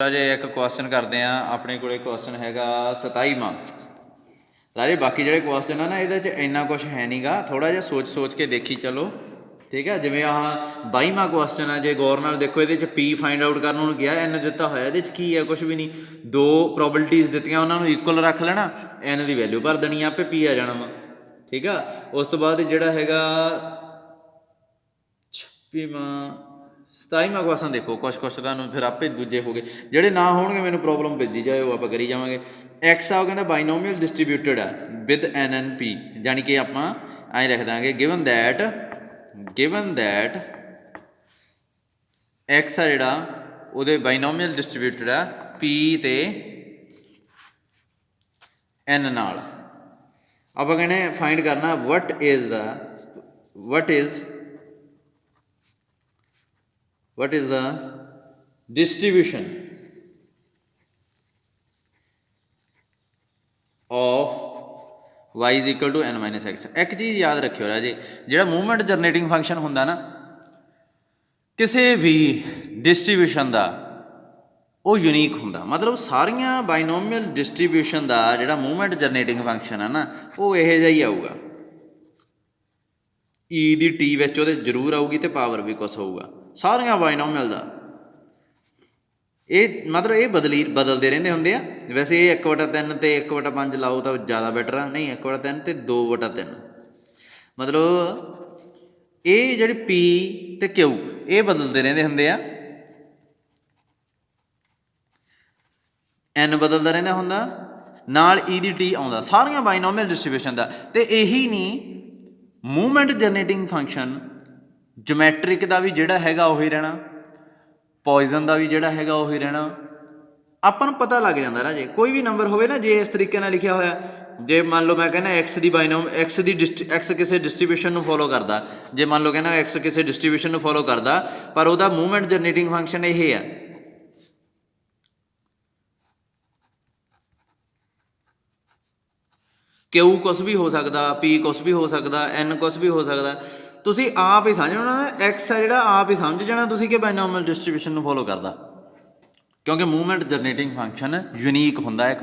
राजे एक क्वेश्चन करते हैं अपने को क्वेश्चन हैगा 27वां। राजे बाकी जो क्वेश्चन है ना ये इन्ना कुछ है नहीं गा, थोड़ा जिहा सोच के देखी चलो, ठीक है। जिमें आह 22वां क्वेश्चन है, जो गौर नाल देखो ये पी फाइंड आउट करने को गया, एन दिता होया ये की है कुछ भी नहीं, दो प्रोबेबिलिटीज़ दित्तियां उन्होंने इक्वल रख लेना, एन की वैल्यू भर देनी, आपे पी आ जाना वा, ठीक है। उस तो बाद जिहड़ा हैगा 26वां 27वां क्वेश्चन देखो, कुछ तुहानूं फिर आपे दूजे हो गए ਜਿਹੜੇ ना होणगे मैनूं प्रॉब्लम भेजी जाए वो आप करी जावांगे। एक्स आ कहता बाइनोमीअल डिस्ट्रीब्यूटेड है विद एन एन पी, जानी कि आप ऐ लिख देंगे गिवन दैट एक्स आ जिहड़ा ਉਹਦੇ बाइनोमीअल डिस्ट्रीब्यूटेड है पी ते एन नाल। आप कहने फाइंड करना what is the distribution of y is equal to n minus x। एक चीज़ याद रखियो राजे, जिहड़ा मूवमेंट जनरेटिंग फंक्शन हुंदा ना किसी भी डिस्ट्रीब्यूशन का वो यूनीक हुंदा, मतलब सारियां बाइनोमीअल डिस्ट्रीब्यूशन का जिहड़ा मूवमेंट जनरेटिंग फंक्शन है ना वो इहो जिहा ही आऊगा, ई दी टी विच उहदे जरूर आऊगी तो पावर भी कुछ होऊगा सारियां बाइनोमीअल का। ये मतलब ये बदलते रहते होंगे आ। वैसे ये 1/3 तो 1/5 लाओ तो ज़्यादा बैटर है, नहीं 1/3 तो 2/3, मतलब ये जी पी तो क्यू ये बदलते रहते होंगे आ, एन बदलता रहता होंगे नाल ई दी टी आउंदा, सारियां बाइनोमीअल डिस्ट्रीब्यूशन का। तो यही नहीं मूवमेंट जनरेटिंग फंक्शन जोमैट्रिक का भी जिहड़ा हैगा उही रहना, पॉइजन का भी जिहड़ा हैगा उही रहना। आपां नूं पता लग जाता राजे, कोई भी नंबर होवे ना जे इस तरीके नाल लिखिया होया, जे मान लो मैं कहना एक्स की एक्स किसी डिस्ट्रीब्यूशन नूं फॉलो करदा, जे मान लो कहना एक्स किसी डिस्ट्रीब्यूशन नूं फॉलो करदा पर उहदा मूवमेंट जनरेटिंग फंक्शन यह है, क्यू कुछ भी हो सकता, पी कुछ भी हो सकता, एन कुछ भी हो सकता। तुसी आप ही समझना ना एक्स है जिहड़ा आप ही समझ जाना तुसी कि बाइनोमीअल डिस्ट्रीब्यूशन नूं फॉलो करदा, क्योंकि मूवमेंट जनरेटिंग फंक्शन यूनीक होंदा। एक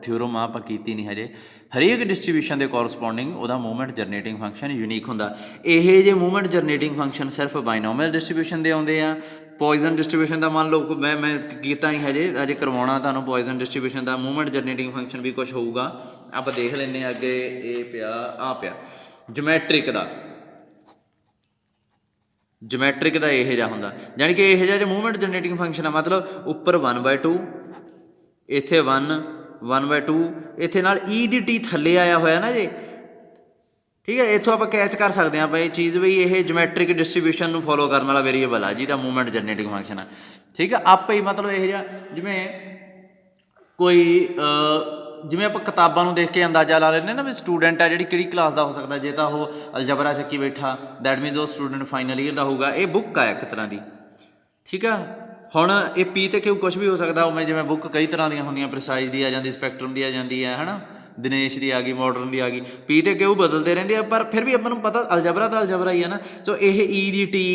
थ्योरम आपां कीती नहीं हजे, हरेक डिस्ट्रीब्यूशन के कोरसपोंडिंग उहदा मूवमेंट जनरेटिंग फंक्शन यूनीक होंदा। इहे जे मूवमेंट जनरेटिंग फंक्शन सिर्फ बाइनोमीअल डिस्ट्रीब्यूशन दे आउंदे आ। पॉइजन डिस्ट्रीब्यूशन का मान लो मैं कीता नहीं हजे, अजे करवाउणा तुहानूं पॉइजन डिस्ट्रीब्यूशन का मूवमेंट जनरेटिंग फंक्शन भी कुछ होऊगा, आपां देख लैंदे अगे। ये पिया आ पिया जोमैट्रिक का, जोमैट्रिक का यह जिहा होंदा, जानी कि यह जिहा मूवमेंट जनरेटिंग फंक्शन है, मतलब उपर 1/2 इत्थे 1/2 इत्थे नाल ई दी टी थल्ले आया होया ना जी, ठीक है। इत्थों आप कैच कर सकते हैं ये चीज़ भी, ये जोमैट्रिक डिस्ट्रीब्यूशन नूं फॉलो करने वाला वेरीएबल है जिहदा मूवमेंट जनरेटिंग फंक्शन है, ठीक है। आप ही मतलब यह जिहा जिवें कोई जिवें आप किताबां नूं देख के अंदाजा ला लैंदे ना भी स्टूडेंट है जिहड़ी किहड़ी क्लास का हो सकता, जे तो वो अलजबरा चक्की बैठा दैट मीनस वो स्टूडेंट फाइनल ईयर का होगा। ये बुक है एक तरह की, ठीक है। हुण ये पी तो क्यों कुछ भी हो सकता, उमें जिवें बुक कई तरह दी होंदियां, प्रिसाइज दी आ जाती, स्पैक्ट्रम दी आ जाती है, है ना, दिनेश की आ गई, मॉडर्न की आ गई। पी तो क्यों बदलते रहते हैं पर फिर भी अपन पता अलजबरा तो अलजबरा ही है ना। सो ये ई दी टी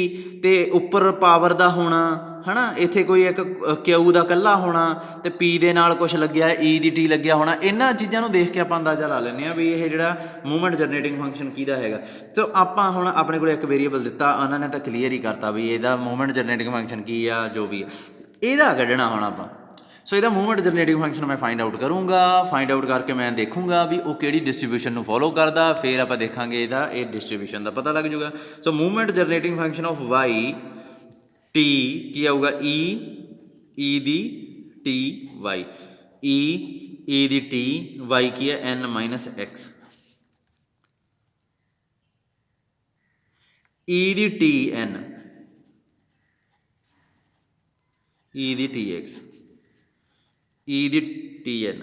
तो उपर पावर का होना, है ना, इत्थे कोई एक क्यू का कल्ला होना तो पी दे नाल कुछ लग्या, ई दी टी लग्या होना, इन्हां चीज़ों को देख के आप अंदाजा ला लैंदे भी ये जिहड़ा मूवमेंट जनरेटिंग फंक्शन किहदा हैगा। सो आपां हुण अपने कोल एक वेरीएबल दिता, उन्होंने तो क्लीयर ही करता भी इहदा मूवमेंट जनरेटिंग फंक्शन की आ, जो भी है इहदा कढना हुण आपां। सो इहदा मूवमेंट जनरेटिंग फंक्शन मैं फाइंड आउट करूँगा, फाइंड आउट करके मैं देखूँगा भी वो किहड़ी डिस्ट्रीब्यूशन नूं फॉलो करदा, फिर आप देखांगे इहदा ये डिस्ट्रीब्यूशन का पता लग जूगा। So movement generating function of y t की आऊगा ई दी टी वाई, ई दी टी वाई की है एन माइनस एक्स, ई दी टी एन, ई दी टी एक्स, ई दी टी एन,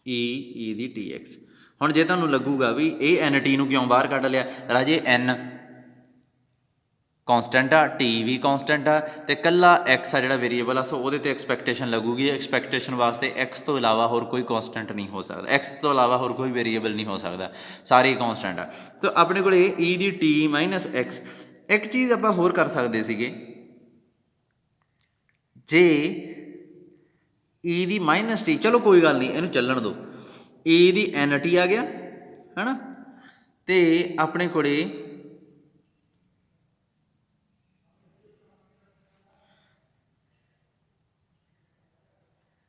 ई दी टी एक्स। हुण जे तुहानूं लगूगा भी ये एन टी नूं क्यों बाहर कढ लिया, राजे एन कॉन्सटेंट आ, टी भी कॉन्सटेंट आ, तो कल्ला एक्स आ जिहड़ा वेरीएबल आ, सो उहदे ते एक्सपैक्टेशन लगूगी। एक्सपैक्टेशन वास्ते एक्स तो इलावा होर कोई कॉन्सटेंट नहीं हो सकता, एक्स तो इलावा होर कोई वेरीएबल नहीं हो सकता, सारे कॉन्सटेंट आ। तो अपने को ई दी टी माइनस एक्स। एक चीज़ आप होर कर सकते सीगे, जे ई दी माइनस टी, चलो कोई गल नहीं इनू चलन दो, ई दी एन टी आ गया है ना, तो अपने कोले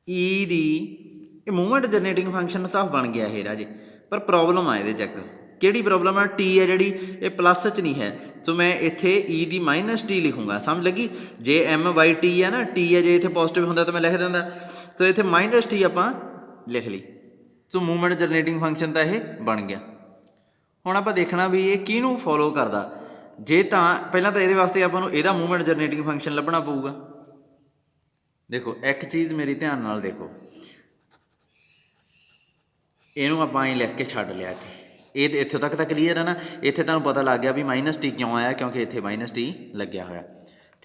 ई दी मूवमेंट जनरेटिंग फंक्शन साफ बन गया है राजे, पर प्रॉब्लम आ ये चेक किहड़ी प्रॉब्लम है, टी है जी ये प्लस च नहीं है, सो मैं इत्थे ई दी माइनस टी लिखूँगा, समझ लगी। जे एम बाई टी है ना, टी है जे इत्थे पॉजिटिव होंदा तो मैं लिख दिंदा, तो इत्थे माइनस टी आपां लिख ली, सो मूवमेंट जनरेटिंग फंक्शन तो यह बन गया। हुण आपां देखना भी ये किहनूं फॉलो करदा, जे तां पहलां तां इहदे वास्ते आपां नूं इहदा मूवमेंट जनरेटिंग फंक्शन लभना पऊगा। देखो एक चीज़ मेरी ध्यान नाल देखो, इहनूं आपां ऐ लिख के छड्ड लिया कि ये इत्थे तक तो क्लीयर है ना, इत्थे तुहानूं पता लग गया भी माइनस टी क्यों आया, क्योंकि इत्थे माइनस टी लग्या होया,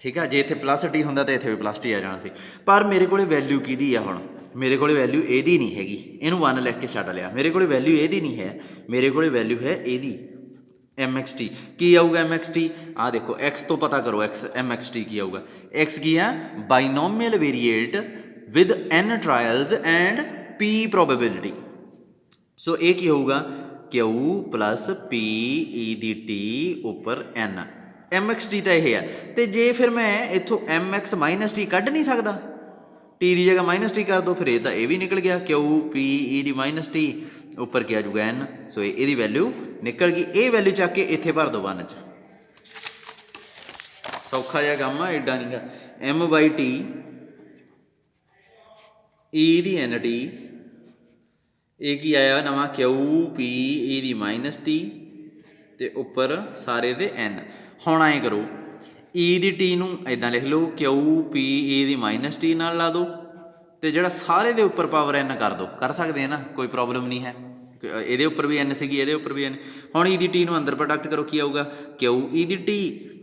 ठीक है। जे इत्थे प्लस टी हुंदा तो इत्थे भी प्लस टी आ जाना सी, पर मेरे को वैल्यू किहदी आ, हुण मेरे को वैल्यू इहदी नहीं हैगी, इहनूं 1 लिख के छड्ड लिया, मेरे को वैल्यू इहदी नहीं है, मेरे को वैल्यू है इहदी एम एक्स टी। की आऊगा एम एक्स टी, आ देखो एक्स तो पता करो, एक्स एम एक्स टी की आऊगा, एक्स की है binomial variate with n trials and p probability, so ये की होगा क्यू प्लस पी ई दी टी उपर एन, एम एक्स टी तो यह है, तो जे फिर मैं इतों एम एक्स माइनस टी कढ़ नहीं सकता, टी की जगह माइनस टी कर दो, फिर ये तो ये भी निकल गया क्यू पी ई दी माइनस टी उपर क्या आ जाऊगा एन, सो ये वैल्यू निकल गई, ये वैल्यू चक के इत्थे भर दो 1 च, सौखा जिहा काम आ, एडा नहीं गा। एम बाई टी ई दी एन टी, ये की आया नवा क्यू पी ई दी माइनस टी ते उपर सारे दे एन। हुण ऐ करो ई दी टी नूं इदां लिख लो क्यू पी ई दी माइनस टी नाल ला दो, तो जिहड़ा सारे दे उपर पावर एन कर दो, कर सकते हैं ना, कोई प्रॉब्लम नहीं है, ये उपर भी एन सी, ये उपर भी एन। हुण ई दी टी नूं अंदर प्रोडक्ट करो, की आऊगा क्यू ई दी टी,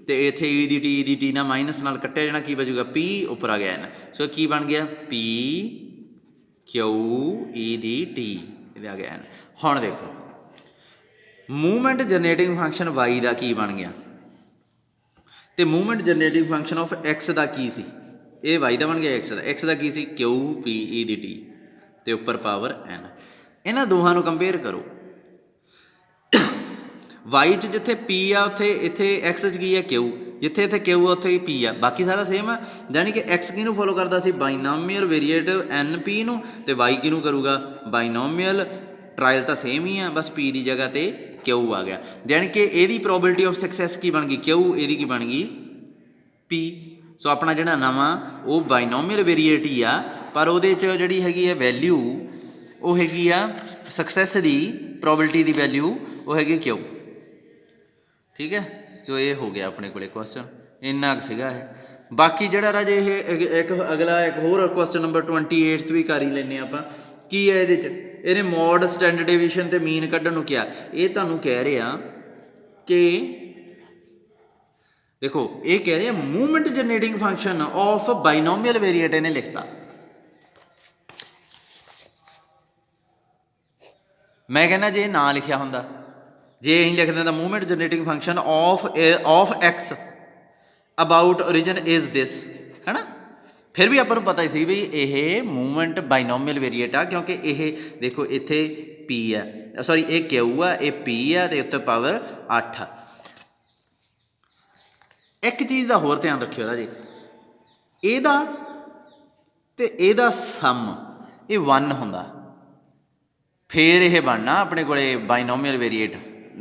तो इत्थे ई दी टी ना माइनस नाल कट्टिया जाना, की बचूगा पी उपर आ गया एन, सो की बन गया पी क्यू ई दी टी, ये आ गया एन। हुण देखो मूवमेंट जनरेटिंग फंक्शन वाई का की बन गया, तो movement generating function of x का की सी, ये वाई का बन गया, एक्स का की सी क्यू पी ई दी टी ते उपर पावर एन। इन्हां दोहां नूं कंपेयर करो, वाई च जिथे पी आ उत्थे इत्थे एक्स च की है क्यू, जिथे इत्थे क्यू आ उत्थे पी आ, बाकी सारा सेम है, यानी कि एक्स किनूं फॉलो करता सी बाइनोमियल वेरीएट एन पी नूं, ते वाई किनूं करूगा बाइनोमियल ट्रायल तो सेम ही है, बस पी की जगह पर क्यू आ गया, यानी कि यदी प्रोबेबिलिटी ऑफ सक्सैस की बन गई क्यू, यदी की बन गई पी। सो अपना जो नवा वो बाइनोमियल वेरीएट ही आ, पर वो जी हैगी है वैल्यू वो हैगी आ सक्सैस की प्रोबेबिलिटी की वैल्यू वो हैगी क्यू, ठीक है। सो ये हो गया अपने को क्वेश्चन, इन्ना सीगा है। बाकी जड़ा राजे एक अगला एक होर क्वेश्चन नंबर 28 भी कर ही लेने आप, की है ये मॉड स्टैंडर्ड डिवीजन ते मीन कढ़न नूं क्या, ये तुहानूं कह रहा कि देखो ये कह रहे हैं movement generating function of binomial variate, इन्हें लिखता, मैं कहना जे ना लिखिया होंदा, जे अं लिख दें movement generating function of x about origin is this, है ना, फिर भी अपन पता ही सी भी यह मूवमेंट बाइनोमियल वेरीएट आ, क्योंकि यह देखो इत्थे पी है, सॉरी ये क्यू आ, ये पी है, तो उत्ते पावर 8 आ। एक चीज़ का होर ध्यान रखियो जी, ਇਹਦਾ ਤੇ ਇਹਦਾ ਸਮ ਇਹ 1 ਹੁੰਦਾ, फिर यह बनना अपने को बाइनोमियल वेरीएट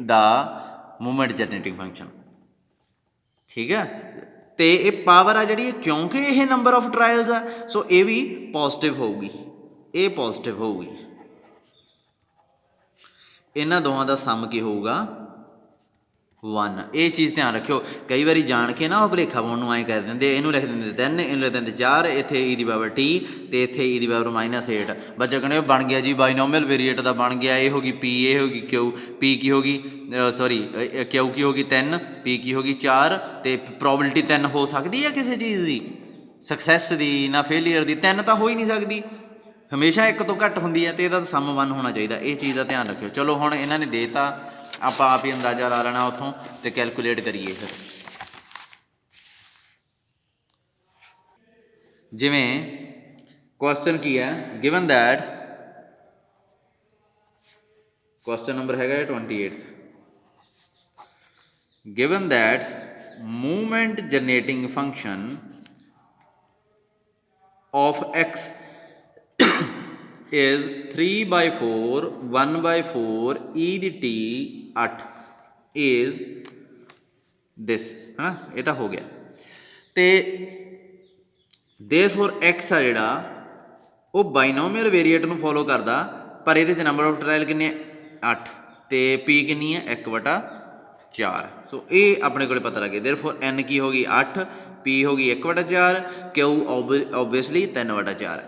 दा मूवमेंट जनरेटिंग फंक्शन, ठीक है। तो ये पावर आ जी, क्योंकि यह नंबर ऑफ ट्रायल्स आ, सो ये भी पॉजिटिव होगी, ये पॉजिटिव होगी, इन्हों दोवां का सम की होगा 1। ये चीज़ ध्यान रखियो, कई बार जान के ना वो भुलेखा पाने आए कर देंगे, इनू लिख देंगे 3, इनू लिख देंगे 4, इत्थे ई दी पावर टी, तो इत्थे ई दी पावर -8, बच्चे कहने बन गया जी बाइनोमियल वेरीएट का बन गया, ये होगी पी, ये होगी क्यू, पी की होगी सॉरी क्यू की होगी 3, पी की होगी 4, तो प्रोबेबिलिटी 3 हो सकती है किसी चीज़ की, सक्सैस की ना फेलीयर की, 3 तो हो ही नहीं सकती, हमेशा 1 तो घट होंगी है, तो यदा सम 1 होना चाहिए, ये चीज़ का ध्यान रखियो। चलो हुण इन्होंने देता, आप ही अंदाज़ा ला लेना उतों, तो कैलकुलेट करिए फिर। जिमें क्वेश्चन की है गिवन दैट क्वेश्चन नंबर है 28th given that movement generating function of x is 3/4 1/4 e the t 8 is this है ना, ये तो हो गया। तो therefore x आ जिहड़ा वो बाइनोमियल वेरीएट नूं फॉलो करदा, पर ये नंबर ऑफ ट्रायल किन्ने 8 तो p किन्नी है 1/4। सो ये अपने को पता लगे। therefore n की होगी 8, p होगी 1/4, q ओबवियसली 3/4।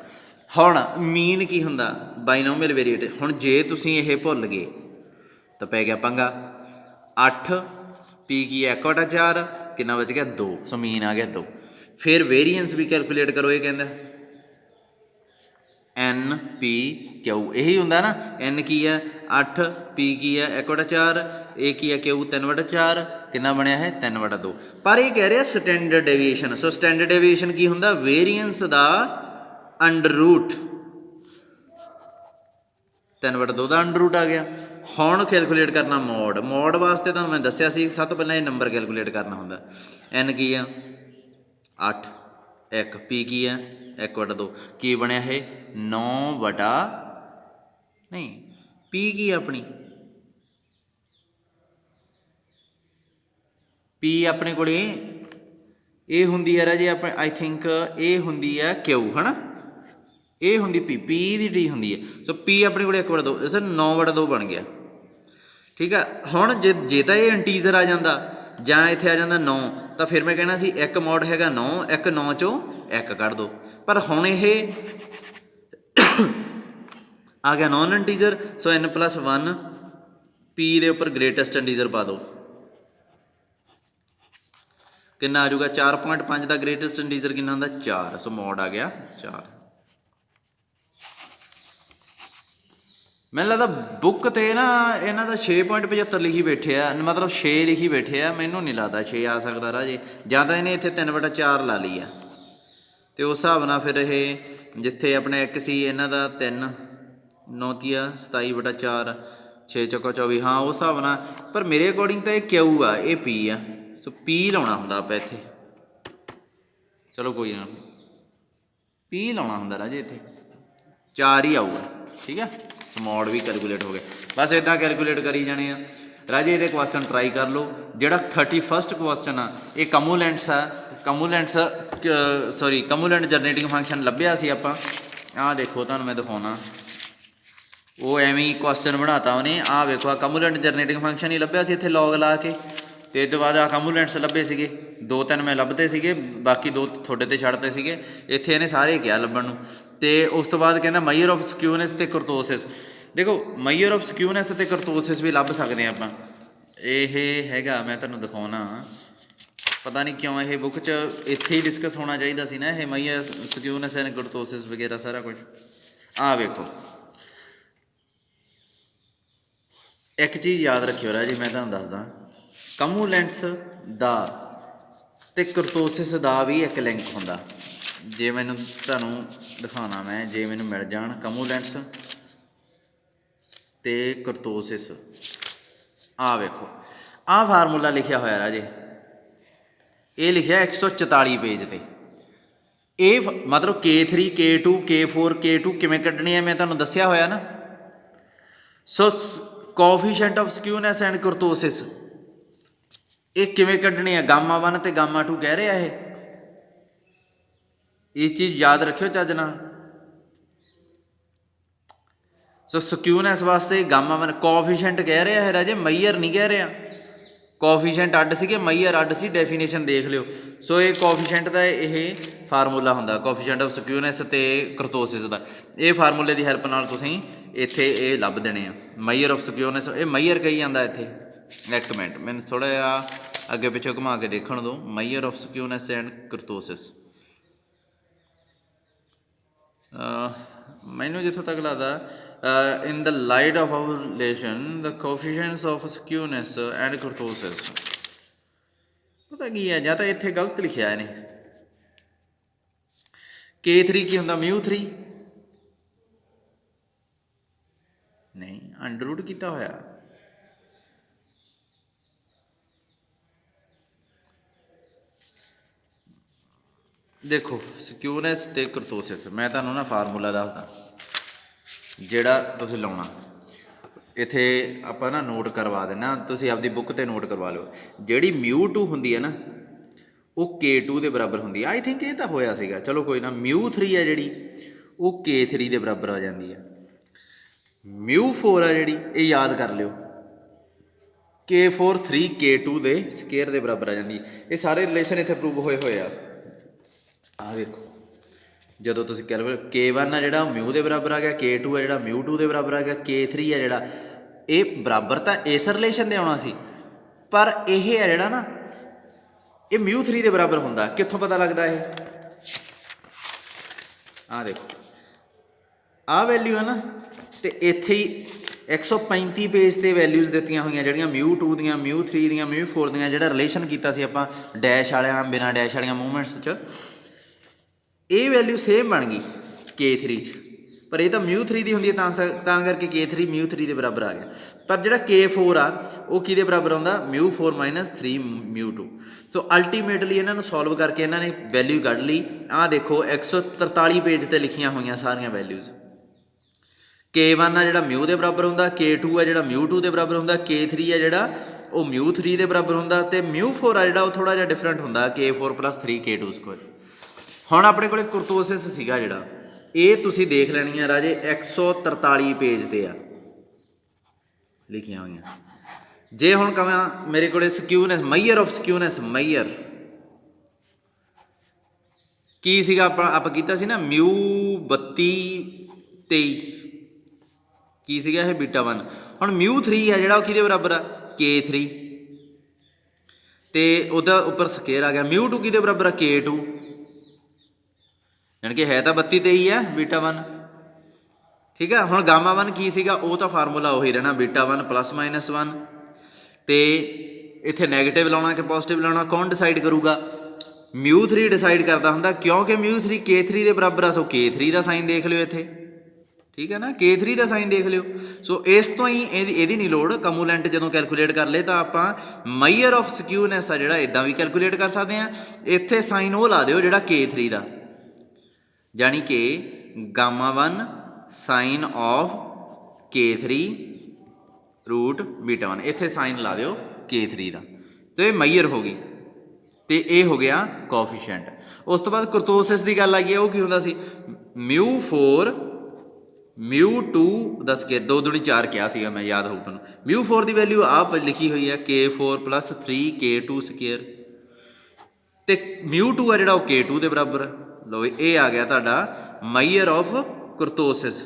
हुण मीन की हुंदा बाइनोमियल वेरीएट। हुण जे तुसीं ये भुल गए तो पै गया पंगा। 8 p की 1/4 कितना बच गया 2, सो मीन आ गया 2। फिर वेरीएंस भी कैलकुलेट करो, ये कहता एन पी क्यू यही होंगे ना। एन की है 8, पी की है 1/4, ए की है क्यू 3/4, कितना बनया है 3/2। पर ये कह रहे standard deviation. So standard deviation की होंगे वेरीएंस का अंडर रूट 3/2 का अंडर रूट आ गया। हुण कैलकुलेट करना मॉड। मॉड वास्ते तो मैं दसिया सी, सब तो पहले ये नंबर कैलकुलेट करना होंगे। एन की है 8, 1, पी की है 1/2, की बनया है 9 नहीं, पी की अपनी पी अपने को ये होंगी है जी अपने, आई थिंक ये होंगी है क्यू है ना, ये होंगी पी दी टी होंगी है। सो पी अपने को 1/2, सर 9/2 बन गया। ठीक है। हुण जे तो ये इंटीजर आ जाता जां इत्थे आ जाता 9, तो फिर मैं कहना सी एक मॉड हैगा 9, एक 9 चों 1 कढ़ दो। पर हुण ये आ गया नॉन इंटीजर। सो n+1 पी दे उपर ग्रेटेस्ट इंटीजर पा दो, कितना आ जाऊगा 4.5 का ग्रेटेस्ट इंटीजर कितना होंगे 4। सो मॉड आ गया 4। मैंने लगता बुक तो ना इन्हों का 6.75 लिखी बैठे आ, मतलब 6 लिखी बैठे आ। मैनू नहीं लगता 6 आ सकता राजे, या तो इन्हें इतने 3/4 ला ली है। तो उस हिसाब न फिर ये जिथे अपने एक सी इन्हों का 3 9 27/4 6 चौका 24, हाँ उस हिसाब न। पर मेरे अकॉर्डिंग तो ये क्यू आ, ये पी आ। सो पी लाना होंगे आप इत्थे, चलो कोई ना पी लाना होंगे राजे, इत्थे 4 ही आऊगा। ठीक है। मॉड भी कैलकुलेट हो गया। बस इदा कैलकुलेट करी जाने आ राजे। ये क्वेश्चन ट्राई कर लो। जोड़ा 31st क्वेश्चन आ ये कमूलेंट्स आ, कमूलेंट्स सॉरी कमूलेंट जनरेटिंग फंक्शन लभ्या सी आपां। आ देखो तुहानूं मैं दिखाउणा, वो एवें ही क्वेश्चन बनाता उन्हें। आ वेखो आ कमूलेंट जनरेटिंग फंक्शन ही लभ्या सी इत्थे लॉग ला के। तो इस तो बाद आ कमूलेंट्स लभे सीगे 2-3 मैं लभदे सीगे, बाकी 2 थोड़े ते छड्डते सीगे। इत्थे इहने सारे किहा लभण नूं। तो उस तो बाद कहना मैयर ऑफ स्क्यूनेस ते करतोसिस। देखो मैयर ऑफ स्क्यूनेस ते करतोसिस भी लभ सकते हैं आप। ये हैगा मैं तुहानूं दिखाउणा, पता नहीं क्यों ये बुक च इत्थे ही डिस्कस होना चाहिए सी ना, ये मैयर स्क्यूनेस एंड करतोसिस वगैरह सारा कुछ। आ वेखो एक चीज़ याद रखियो राह जी, मैं तुहानूं दसदा कमूलेंट्स दा ते करतोसिस दा भी एक लिंक हुंदा। जे मैनूं तुहानूं दिखाना, मैं जे मैनूं मिल जाण कमूलेंट्स ते करतोसिस, आ वेखो आ फार्मूला लिखिया होया राजे, ये लिखिया 144 पेज ते। ये मतलब K3 K2 K4 K2 किवें कड्ढने मैं तुहानूं दस्सिया होया ना। सो कोफिशिएंट ऑफ स्क्यूनेस एंड करतोसिस ये किवें कड्ढने गामा 1 ते गामा 2 कह रहा है। ये चीज़ याद रखियो चज नाल। सो स्क्यूनेस वास्ते गामा 1 कोफिशिएंट कह रहा है राजे, मैयर नहीं कह रहा। कोफिशिएंट अड्ड सी, मैयर अड्ड सी, डेफिनेशन देख लियो। सो ये कोफिशिएंट का ये फार्मूला होंदा, कोफिशिएंट ऑफ स्क्यूनेस ते करतोसिस का। ये फार्मूले की हैल्प नाल तुसीं इत्थे ये लभ देने आ मैयर ऑफ स्क्यूनेस। ये मैयर कही जाता इत्थे, एक मिनट मैंने थोड़ा जिहा अगे पिछे घुमा के देखण दो। Measure of skewness and kurtosis मैनू जिथों तक लगता in the light of our relation the coefficients of skewness and kurtosis, पता की है या तो इत्थे गलत लिखिया इन्हें K3 ਕੀ ਹੁੰਦਾ μ3 ਨਹੀਂ ਅੰਡਰ ਰੂਟ ਕੀਤਾ ਹੋਇਆ। ਦੇਖੋ ਸਿਕਿਊਰਨੈਸ ਤੇ ਕਰਤੋਸਿਸ ਮੈਂ ਤੁਹਾਨੂੰ ਨਾ ਫਾਰਮੂਲਾ ਦੱਸਦਾ ਜਿਹੜਾ ਤੁਸੀਂ ਲਾਉਣਾ। ਇੱਥੇ ਆਪਾਂ ਨਾ ਨੋਟ ਕਰਵਾ ਦੇਣਾ, ਤੁਸੀਂ ਆਪਦੀ ਬੁੱਕ 'ਤੇ ਨੋਟ ਕਰਵਾ ਲਓ। ਜਿਹੜੀ μ2 ਹੁੰਦੀ ਹੈ ਨਾ ਉਹ K2 ਦੇ ਬਰਾਬਰ ਹੁੰਦੀ ਹੈ। ਆਈ ਥਿੰਕ ਇਹ ਤਾਂ ਹੋਇਆ ਸੀਗਾ, ਚਲੋ ਕੋਈ ਨਾ। μ3 ਹੈ ਜਿਹੜੀ ਉਹ K3 ਦੇ ਬਰਾਬਰ ਆ ਜਾਂਦੀ ਹੈ। μ4 ਆ ਜਿਹੜੀ ਇਹ ਯਾਦ ਕਰ ਲਿਓ K4 3 K2 ਦੇ ਸਕੇਅਰ ਦੇ ਬਰਾਬਰ ਆ ਜਾਂਦੀ। ਇਹ ਸਾਰੇ ਰਿਲੇਸ਼ਨ ਇੱਥੇ ਪ੍ਰੂਵ ਹੋਏ ਹੋਏ ਆ। ਆਹ ਵੇਖੋ ਜਦੋਂ ਤੁਸੀਂ ਕੈਲਕੂਲੇਟ K1 ਆ ਜਿਹੜਾ ਉਹ μ ਦੇ ਬਰਾਬਰ ਆ ਗਿਆ, K2 ਆ ਜਿਹੜਾ μ2 ਦੇ ਬਰਾਬਰ ਆ ਗਿਆ, K3 ਆ ਜਿਹੜਾ ਇਹ ਬਰਾਬਰ ਤਾਂ ਇਸ ਰਿਲੇਸ਼ਨ ਦੇ ਆਉਣਾ ਸੀ, ਪਰ ਇਹ ਆ ਜਿਹੜਾ ਨਾ ਇਹ μ3 ਦੇ ਬਰਾਬਰ ਹੁੰਦਾ। ਕਿੱਥੋਂ ਪਤਾ ਲੱਗਦਾ ਇਹ? ਆਹ ਦੇਖੋ ਆਹ ਵੈਲਿਊ ਹੈ ਨਾ, ਤੇ ਇੱਥੇ ਹੀ 135 ਪੇਜ 'ਤੇ ਵੈਲਿਊਜ਼ ਦਿੱਤੀਆਂ ਹੋਈਆਂ ਜਿਹੜੀਆਂ μ2 ਦੀਆਂ, μ3 ਦੀਆਂ, μ4 ਦੀਆਂ, ਜਿਹੜਾ ਰਿਲੇਸ਼ਨ ਕੀਤਾ ਸੀ ਆਪਾਂ ਡੈਸ਼ ਵਾਲਿਆਂ ਬਿਨਾਂ ਡੈਸ਼ ਵਾਲੀਆਂ ਮੂਵਮੈਂਟਸ 'ਚ। ਇਹ ਵੈਲਿਊ ਸੇਮ ਬਣ ਗਈ K3 'ਚ, ਪਰ ਇਹ ਤਾਂ μ3 ਦੀ ਹੁੰਦੀ ਹੈ ਤਾਂ ਕਰਕੇ K3 μ3 ਦੇ ਬਰਾਬਰ ਆ ਗਿਆ। ਪਰ ਜਿਹੜਾ K4 ਆ ਉਹ ਕਿਹਦੇ ਬਰਾਬਰ ਆਉਂਦਾ? μ4 - 3 μ2। ਸੋ ਅਲਟੀਮੇਟਲੀ ਇਹਨਾਂ ਨੂੰ ਸੋਲਵ ਕਰਕੇ ਇਹਨਾਂ ਨੇ ਵੈਲਿਊ ਕੱਢ ਲਈ। ਆਹ ਦੇਖੋ 143 ਪੇਜ 'ਤੇ ਲਿਖੀਆਂ ਹੋਈਆਂ ਸਾਰੀਆਂ ਵੈਲਿਊਜ਼। K1 ਆ ਜਿਹੜਾ μ ਦੇ ਬਰਾਬਰ ਹੁੰਦਾ, K2 ਆ ਜਿਹੜਾ μ2 ਦੇ ਬਰਾਬਰ ਹੁੰਦਾ, K3 ਆ ਜਿਹੜਾ ਉਹ μ3 ਦੇ ਬਰਾਬਰ ਹੁੰਦਾ, ਅਤੇ μ4 ਆ ਜਿਹੜਾ ਉਹ ਥੋੜ੍ਹਾ ਜਿਹਾ ਡਿਫਰੈਂਟ ਹੁੰਦਾ K4 + 3 K2²। ਹੁਣ ਆਪਣੇ ਕੋਲ ਕਰਤੋਸਿਸ ਸੀਗਾ ਜਿਹੜਾ, ਇਹ ਤੁਸੀਂ ਦੇਖ ਲੈਣੀ ਆ ਰਾਜੇ 143 ਪੇਜ 'ਤੇ ਆ ਲਿਖੀਆਂ ਹੋਈਆਂ। ਜੇ ਹੁਣ ਕਹਾਂ ਮੇਰੇ ਕੋਲ ਸਕਿਊਨੈਸ, ਮੈਜ਼ਰ ਆਫ ਸਕਿਊਨੈਸ, ਮੈਜ਼ਰ ਕੀ ਸੀਗਾ ਆਪਾਂ ਕੀਤਾ ਸੀ ਨਾ μ32 23 ਕੀ ਸੀਗਾ ਇਹ β1। ਹੁਣ μ3 ਆ ਜਿਹੜਾ ਉਹ ਕਿਹਦੇ ਬਰਾਬਰ ਆ? K3, ਅਤੇ ਉਹਦਾ ਉੱਪਰ ਸਕੇਅਰ ਆ ਗਿਆ। μ2 ਕਿਹਦੇ ਬਰਾਬਰ ਆ? K2, ਜਾਣੀ ਕਿ ਹੈ ਤਾਂ 32 23 ਆ β1, ਠੀਕ ਆ। ਹੁਣ γ1 ਕੀ ਸੀਗਾ? ਉਹ ਤਾਂ ਫਾਰਮੂਲਾ ਉਹੀ ਰਹਿਣਾ β1 ± 1, ਅਤੇ ਇੱਥੇ ਨੈਗੇਟਿਵ ਲਾਉਣਾ ਕਿ ਪੋਜ਼ੀਟਿਵ ਲਾਉਣਾ ਕੌਣ ਡਿਸਾਈਡ ਕਰੂਗਾ? μ3 ਡਿਸਾਈਡ ਕਰਦਾ ਹੁੰਦਾ, ਕਿਉਂਕਿ μ3 K3 ਦੇ ਬਰਾਬਰ ਆ। ਸੋ K3 ਦਾ ਸਾਈਨ ਦੇਖ ਲਿਓ ਇੱਥੇ, ਠੀਕ ਹੈ ਨਾ, K3 ਦਾ ਸਾਈਨ ਦੇਖ ਲਿਓ। ਸੋ ਇਸ ਤੋਂ ਹੀ ਇਹਦੀ ਨਹੀਂ ਲੋੜ। ਕਮੂਲੈਂਟ ਜਦੋਂ ਕੈਲਕੂਲੇਟ ਕਰ ਲਏ ਤਾਂ ਆਪਾਂ ਮੈਜ਼ਰ ਆਫ ਸਕਿਊਨੈਸ ਆ ਜਿਹੜਾ ਇੱਦਾਂ ਵੀ ਕੈਲਕੂਲੇਟ ਕਰ ਸਕਦੇ ਹਾਂ। ਇੱਥੇ ਸਾਈਨ ਉਹ ਲਾ ਦਿਓ ਜਿਹੜਾ K3 ਦਾ, ਜਾਣੀ ਕਿ γ1 ਸਾਈਨ ਆਫ K3 √β1, ਇੱਥੇ ਸਾਈਨ ਲਾ ਦਿਓ K3 ਦਾ, ਅਤੇ ਇਹ ਮੈਜ਼ਰ ਹੋ ਗਈ, ਅਤੇ ਇਹ ਹੋ ਗਿਆ ਕੋਐਫੀਸ਼ੀਐਂਟ। ਉਸ ਤੋਂ ਬਾਅਦ ਕਰਤੋਸਿਸ ਦੀ ਗੱਲ ਆਈ ਹੈ। ਉਹ ਕੀ ਹੁੰਦਾ ਸੀ? μ4 μ2 ਦੱਸ ਕੇ 2 ਦੂਣੀ 4 ਕਿਹਾ ਸੀਗਾ ਮੈਂ, ਯਾਦ ਹੋਊ ਤੁਹਾਨੂੰ। μ4 ਦੀ ਵੈਲਿਊ ਆਹ ਲਿਖੀ ਹੋਈ ਹੈ K4 + 3 K2², ਅਤੇ μ2 ਆ ਜਿਹੜਾ ਉਹ K2 ਦੇ ਬਰਾਬਰ। ਲਓ ਇਹ ਆ ਗਿਆ ਤੁਹਾਡਾ ਮੈਜ਼ਰ ਆਫ ਕਰਤੋਸਿਸ,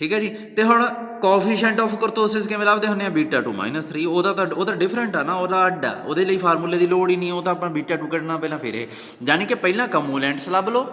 ਠੀਕ ਹੈ ਜੀ। ਅਤੇ ਹੁਣ ਕੋਐਫੀਸ਼ੀਐਂਟ ਆਫ ਕਰਤੋਸਿਸ ਕਿਵੇਂ ਲੱਭਦੇ ਹੁੰਦੇ ਆ? β2 - 3। ਉਹਦਾ ਡਿਫਰੈਂਟ ਆ ਨਾ, ਉਹਦਾ ਅੱਡ ਆ, ਉਹਦੇ ਲਈ ਫਾਰਮੂਲੇ ਦੀ ਲੋੜ ਹੀ ਨਹੀਂ। ਉਹ ਤਾਂ ਆਪਾਂ β2 ਕੱਢਣਾ ਪਹਿਲਾਂ, ਫਿਰ ਇਹ, ਜਾਣੀ ਕਿ ਪਹਿਲਾਂ ਕਮੂਲੈਂਟਸ ਲੱਭ ਲਓ,